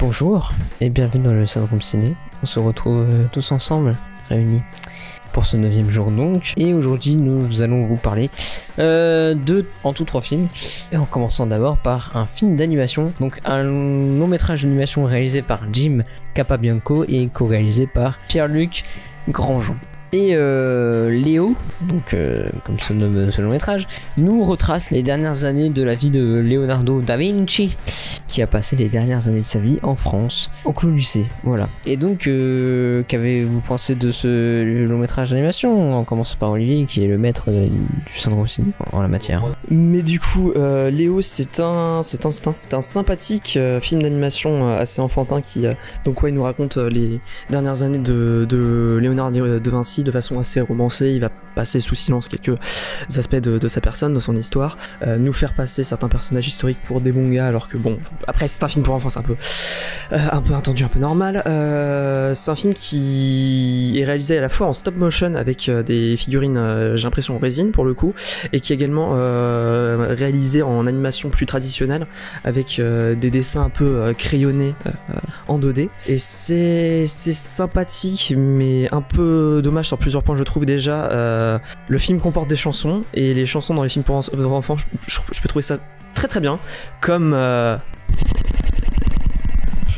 Bonjour et bienvenue dans le Syndrome Ciné. On se retrouve tous ensemble, réunis pour ce 9e jour donc. Et aujourd'hui nous allons vous parler en tout 3 films. Et en commençant d'abord par un film d'animation. Donc un long métrage d'animation réalisé par Jim Capabianco et co-réalisé par Pierre-Luc Grangeon. Et Léo, donc comme se nomme ce long métrage, nous retrace les dernières années de la vie de Leonardo da Vinci, qui a passé les dernières années de sa vie en France, au Clos Lucé, voilà. Et donc, qu'avez-vous pensé de ce long métrage d'animation? On commence par Olivier, qui est le maître du syndrome ciné en la matière. Mais du coup, Léo, c'est un sympathique film d'animation assez enfantin qui, donc ouais, il nous raconte les dernières années de Léonardo de Vinci de façon assez romancée. Il va passer sous silence quelques aspects de sa personne, de son histoire, nous faire passer certains personnages historiques pour des bons gars, alors que bon, après c'est un film pour enfants, c'est un peu attendu, un peu normal. C'est un film qui est réalisé à la fois en stop motion avec des figurines, j'ai l'impression en résine pour le coup, et qui est également réalisé en animation plus traditionnelle avec des dessins un peu crayonnés en 2D. Et c'est sympathique, mais un peu dommage sur plusieurs points, je trouve. Déjà, le film comporte des chansons, et les chansons dans les films pour enfants, je peux trouver ça très bien, comme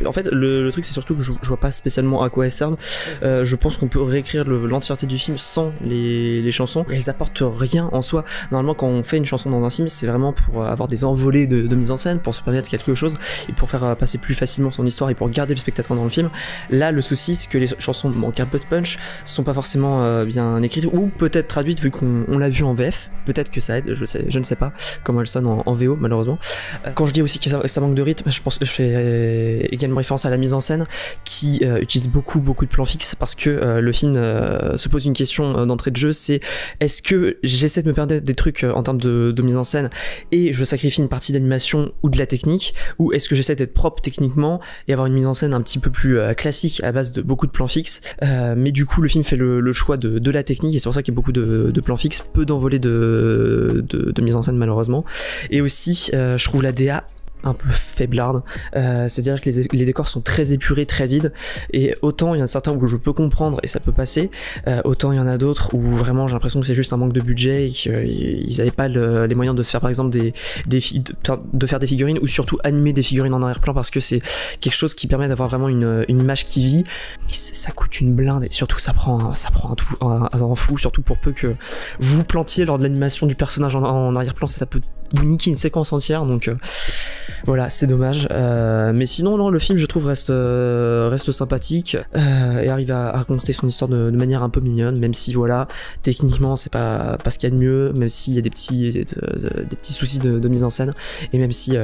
en fait le truc c'est surtout que je vois pas spécialement à quoi elles servent. Je pense qu'on peut réécrire l'entièreté du film sans les chansons, et elles apportent rien en soi. Normalement quand on fait une chanson dans un film, c'est vraiment pour avoir des envolées de mise en scène, pour se permettre quelque chose et pour faire passer plus facilement son histoire et pour garder le spectateur dans le film. Là le souci c'est que les chansons manquent un peu de punch, sont pas forcément bien écrites, ou peut-être traduites vu qu'on l'a vu en VF. Peut-être que ça aide, je ne sais pas comment elles sonnent en VO malheureusement. Quand je dis aussi que ça manque de rythme, je pense que je fais également référence à la mise en scène qui utilise beaucoup de plans fixes, parce que le film se pose une question d'entrée de jeu, c'est est-ce que j'essaie de me perdre des trucs en termes de mise en scène et je sacrifie une partie d'animation ou de la technique, ou est-ce que j'essaie d'être propre techniquement et avoir une mise en scène un petit peu plus classique à base de beaucoup de plans fixes. Mais du coup le film fait le choix de la technique, et c'est pour ça qu'il y a beaucoup de plans fixes, peu d'envolées de mise en scène malheureusement. Et aussi je trouve la DA un peu faiblarde, c'est-à-dire que les décors sont très épurés, très vides, et autant il y en a certains où je peux comprendre et ça peut passer, autant il y en a d'autres où vraiment j'ai l'impression que c'est juste un manque de budget et qu'ils n'avaient pas les moyens de se faire par exemple de faire des figurines, ou surtout animer des figurines en arrière-plan, parce que c'est quelque chose qui permet d'avoir vraiment une image qui vit. Mais ça coûte une blinde, et surtout ça prend un fou, surtout pour peu que vous plantiez lors de l'animation du personnage en arrière-plan, ça peut vous niquer une séquence entière, donc voilà, c'est dommage. Mais sinon non, le film je trouve reste sympathique, et arrive à raconter son histoire de manière un peu mignonne, même si voilà, techniquement c'est pas ce qu'il y a de mieux, même s'il y a des petits soucis de mise en scène, et même si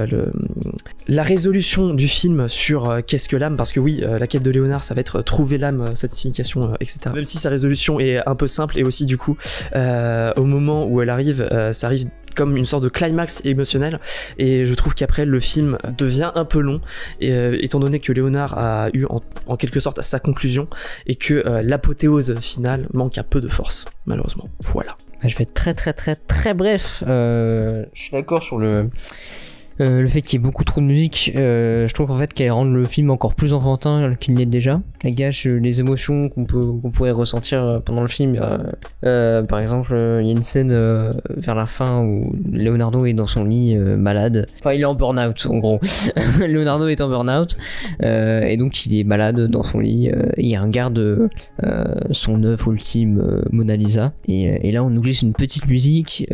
la résolution du film sur qu'est-ce que l'âme, parce que oui, la quête de Léonard ça va être trouver l'âme, sa signification, etc. Même si sa résolution est un peu simple, et aussi du coup au moment où elle arrive, ça arrive comme une sorte de climax émotionnel, et je trouve qu'après le film devient un peu long, et étant donné que Léonard a eu en quelque sorte sa conclusion, et que l'apothéose finale manque un peu de force malheureusement. Voilà. Je vais être très bref. Je suis d'accord sur le fait qu'il y ait beaucoup trop de musique. Je trouve en fait qu'elle rend le film encore plus enfantin qu'il l'est déjà. Elle gâche les émotions qu'on pourrait ressentir pendant le film. Par exemple, il y a une scène vers la fin où Leonardo est dans son lit malade. Enfin, il est en burn-out en gros. Leonardo est en burn-out, et donc il est malade dans son lit. Et il regarde son œuvre ultime, Mona Lisa. Et là, on nous glisse une petite musique.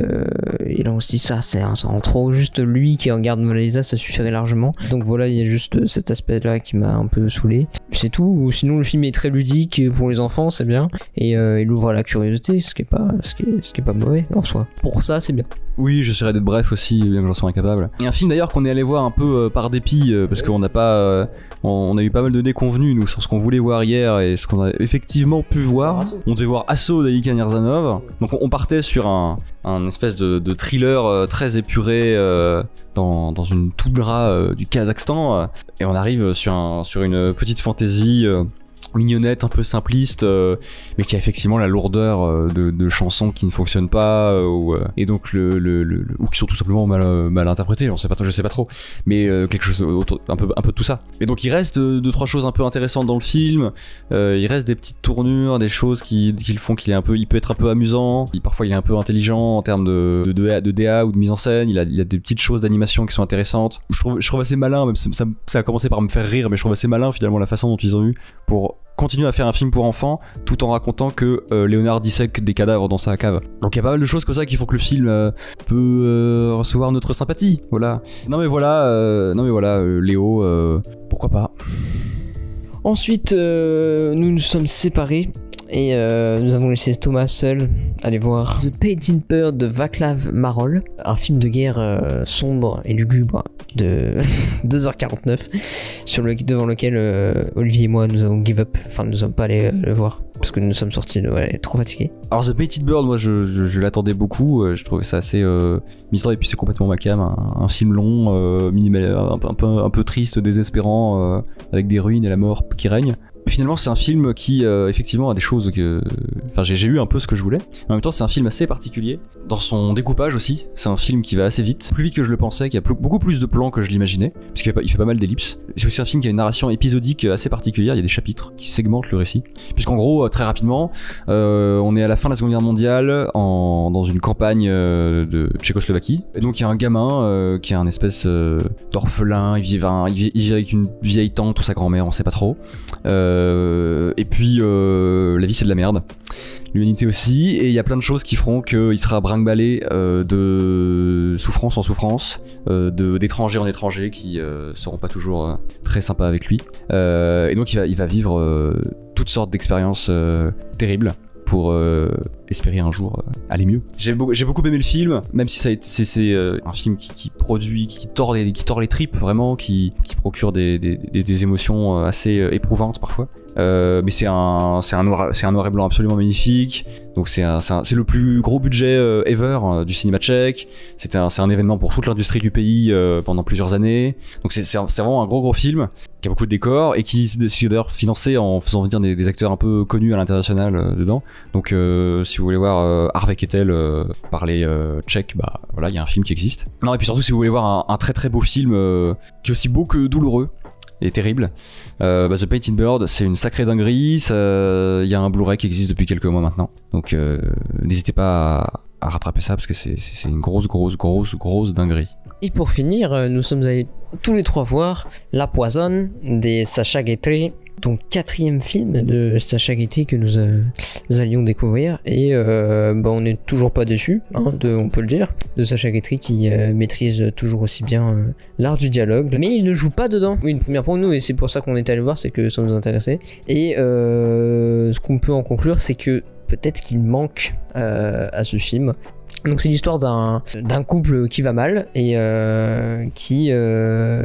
Et là, on se dit ça, c'est en trop juste lui qui regarde Mona Lisa, ça suffirait largement. Donc voilà, il y a juste cet aspect là qui m'a un peu saoulé, c'est tout. Sinon le film est très ludique pour les enfants, c'est bien, et il ouvre à la curiosité, ce qui est pas mauvais en soi. Pour ça c'est bien. Oui, j'essaierai d'être bref aussi, bien que j'en sois incapable. Il y a un film d'ailleurs qu'on est allé voir un peu par dépit, parce qu'on n'a pas on a eu pas mal de déconvenus nous sur ce qu'on voulait voir hier et ce qu'on a effectivement pu voir. On devait voir Assaut d'Aïkan Yerzanov. Donc on partait sur un espèce de thriller très épuré dans une toundra du Kazakhstan, et on arrive sur une petite fantaisie mignonnette, un peu simpliste, mais qui a effectivement la lourdeur de chansons qui ne fonctionnent pas, et donc ou qui sont tout simplement mal interprétées. Je sais pas trop, mais quelque chose un peu de tout ça. Et donc il reste deux trois choses un peu intéressantes dans le film. Il reste des petites tournures, des choses qui le font il peut être un peu amusant. Parfois il est un peu intelligent en termes de DA ou de mise en scène. Il a des petites choses d'animation qui sont intéressantes. Je trouve assez malin, même ça a commencé par me faire rire, mais je trouve assez malin finalement la façon dont ils ont eu pour continuer à faire un film pour enfants tout en racontant que Léonard dissèque des cadavres dans sa cave. Donc il y a pas mal de choses comme ça qui font que le film peut recevoir notre sympathie. Voilà. Non mais voilà, Léo, pourquoi pas. Ensuite, nous sommes séparés et nous avons laissé Thomas seul aller voir The Painted Bird de Václav Marol, un film de guerre sombre et lugubre de 2h49 devant lequel Olivier et moi nous avons give up, enfin nous ne sommes pas allés le voir parce que nous sommes sortis trop fatigués. Alors The Painted Bird, moi je l'attendais beaucoup, je trouvais ça assez mystérieux et puis c'est complètement ma cam, un film long, minimal, un peu triste, désespérant, avec des ruines et la mort qui règne. Finalement c'est un film qui effectivement a des choses que... Enfin j'ai eu un peu ce que je voulais. En même temps c'est un film assez particulier. Dans son découpage aussi, c'est un film qui va assez vite. Plus vite que je le pensais, qui a beaucoup plus de plans que je l'imaginais. Parce qu'il fait pas mal d'ellipses. C'est aussi un film qui a une narration épisodique assez particulière. Il y a des chapitres qui segmentent le récit. Puisqu'en gros, très rapidement, on est à la fin de la Seconde Guerre mondiale dans une campagne de Tchécoslovaquie. Et donc il y a un gamin qui est un espèce d'orphelin. Il vit avec une vieille tante ou sa grand-mère, on sait pas trop. Et puis la vie c'est de la merde, l'humanité aussi, et il y a plein de choses qui feront qu'il sera brinque-ballé de souffrance en souffrance, d'étranger en étranger qui seront pas toujours très sympas avec lui, et donc il va vivre toutes sortes d'expériences terribles pour espérer un jour aller mieux. J'ai beaucoup aimé le film, même si c'est un film qui produit, qui tord les tripes vraiment, qui procure des émotions assez éprouvantes parfois. Mais c'est un noir et blanc absolument magnifique. Donc c'est le plus gros budget ever du cinéma tchèque. C'est un événement pour toute l'industrie du pays pendant plusieurs années. Donc c'est vraiment un gros film qui a beaucoup de décors et qui est d'ailleurs financé en faisant venir des acteurs un peu connus à l'international dedans. Donc si vous voulez voir Harvey Keitel parler tchèque, bah voilà, il y a un film qui existe. Non, et puis surtout si vous voulez voir un très très beau film qui est aussi beau que douloureux et terrible, The Painted Bird, c'est une sacrée dinguerie. Il y a un Blu-ray qui existe depuis quelques mois maintenant, donc n'hésitez pas à rattraper ça parce que c'est une grosse dinguerie. Et pour finir, nous sommes allés tous les trois voir La Poisonne de Sacha Guitry, donc 4e film de Sacha Guitry que nous allions découvrir, et on n'est toujours pas déçus, on peut le dire, de Sacha Guitry qui maîtrise toujours aussi bien l'art du dialogue, mais il ne joue pas dedans. Oui, une première pour nous, et c'est pour ça qu'on est allé voir, c'est que ça nous intéressait, et ce qu'on peut en conclure, c'est que peut-être qu'il manque à ce film. Donc c'est l'histoire d'un couple qui va mal et qui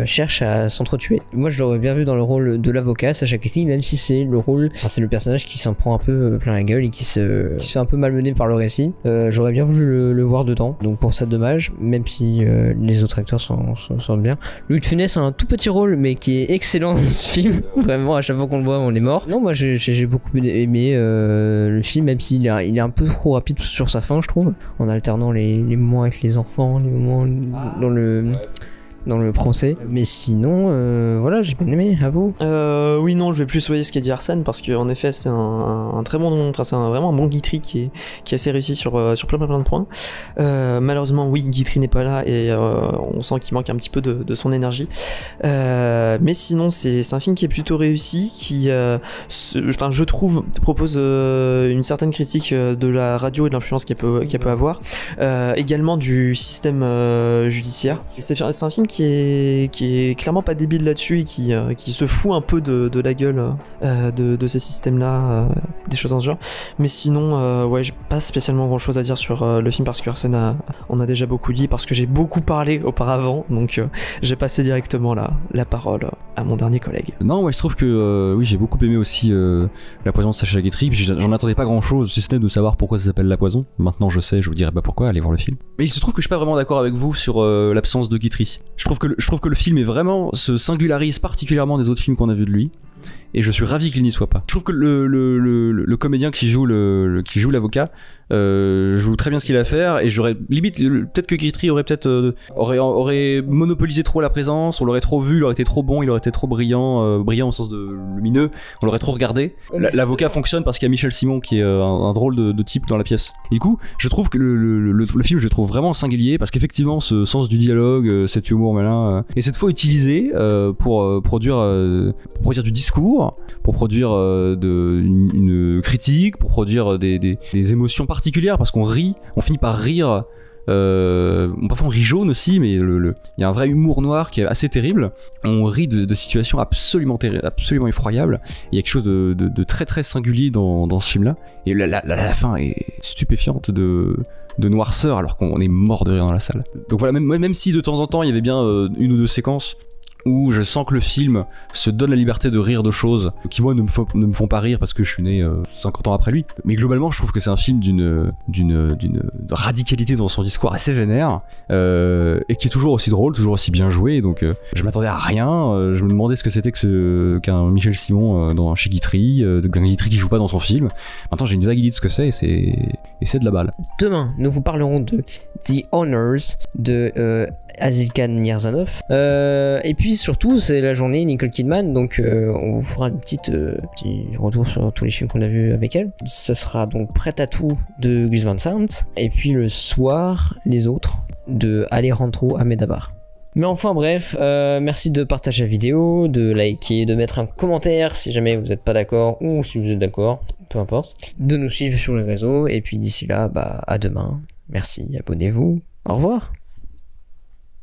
cherche à s'entretuer. Moi je l'aurais bien vu dans le rôle de l'avocat Sacha Guitry, même si c'est le personnage qui s'en prend un peu plein la gueule et qui se fait un peu malmené par le récit. J'aurais bien voulu le voir dedans, donc pour ça dommage, même si les autres acteurs sont bien. Louis de Funès a un tout petit rôle mais qui est excellent dans ce film. Vraiment à chaque fois qu'on le voit on est mort. Non, moi j'ai beaucoup aimé le film, même s'il est un peu trop rapide sur sa fin je trouve, en alternant les moments avec les enfants, les moments dans le procès, mais sinon voilà, j'ai bien aimé. À vous? Oui, non, je vais plus soigner ce qu'a dit Arsène, parce qu'en effet c'est un très bon nom, enfin c'est vraiment un bon Guitry qui est assez réussi sur plein de points. Malheureusement oui, Guitry n'est pas là et on sent qu'il manque un petit peu de son énergie, mais sinon c'est un film qui est plutôt réussi, qui je trouve propose une certaine critique de la radio et de l'influence qu'elle peut avoir, également du système judiciaire. C'est un film qui est clairement pas débile là-dessus et qui se fout un peu de la gueule de ces systèmes-là, des choses dans ce genre. Mais sinon, ouais, j'ai pas spécialement grand-chose à dire sur le film parce que Arsène on a déjà beaucoup dit, parce que j'ai beaucoup parlé auparavant, donc j'ai passé directement la parole à mon dernier collègue. Non, ouais, je trouve que oui, j'ai beaucoup aimé aussi La Poison de Sacha Guitry. J'en attendais pas grand-chose, si ce n'est de savoir pourquoi ça s'appelle La Poison. Maintenant, je sais, je vous dirai pas pourquoi. Allez voir le film. Mais il se trouve que je suis pas vraiment d'accord avec vous sur l'absence de Guitry. Je trouve que le film est vraiment se singularise particulièrement des autres films qu'on a vus de lui. et je suis ravi qu'il n'y soit pas. Je trouve que le comédien qui joue l'avocat joue très bien ce qu'il a à faire, et j'aurais limite peut-être que Guitry aurait monopolisé trop la présence, on l'aurait trop vu, il aurait été trop bon, il aurait été trop brillant au sens de lumineux, on l'aurait trop regardé. L'avocat fonctionne parce qu'il y a Michel Simon qui est un drôle de type dans la pièce. Et du coup, je trouve que le film, je le trouve vraiment singulier, parce qu'effectivement ce sens du dialogue, cet humour malin est cette fois utilisé pour produire du discours, pour produire une critique, pour produire des émotions particulières, parce qu'on rit, on finit par rire. Parfois on rit jaune aussi, mais il y a un vrai humour noir qui est assez terrible. On rit de situations absolument effroyables. Il y a quelque chose de très très singulier dans ce film-là. Et la fin est stupéfiante de noirceur, alors qu'on est mort de rire dans la salle. Donc voilà, même si de temps en temps il y avait bien une ou deux séquences où je sens que le film se donne la liberté de rire de choses qui moi ne me font pas rire parce que je suis né 50 ans après lui. Mais globalement, je trouve que c'est un film d'une radicalité dans son discours assez vénère, et qui est toujours aussi drôle, toujours aussi bien joué. Donc je m'attendais à rien. Je me demandais ce que c'était qu'un Michel Simon chez Guitry, qu'un Guitry qui joue pas dans son film. Maintenant, j'ai une vague idée de ce que c'est, et c'est de la balle. Demain, nous vous parlerons de The Honors de Azilkan Nirzanov. Et puis surtout, c'est la journée Nicole Kidman, donc on vous fera un petit retour sur tous les films qu'on a vus avec elle. Ça sera donc Prêt à tout de Gus Van Sant, et puis le soir, les autres de Alejandro Amenábar. Mais enfin bref, merci de partager la vidéo, de liker, de mettre un commentaire si jamais vous n'êtes pas d'accord, ou si vous êtes d'accord, peu importe, de nous suivre sur les réseaux, et puis d'ici là, à demain. Merci, abonnez-vous, au revoir.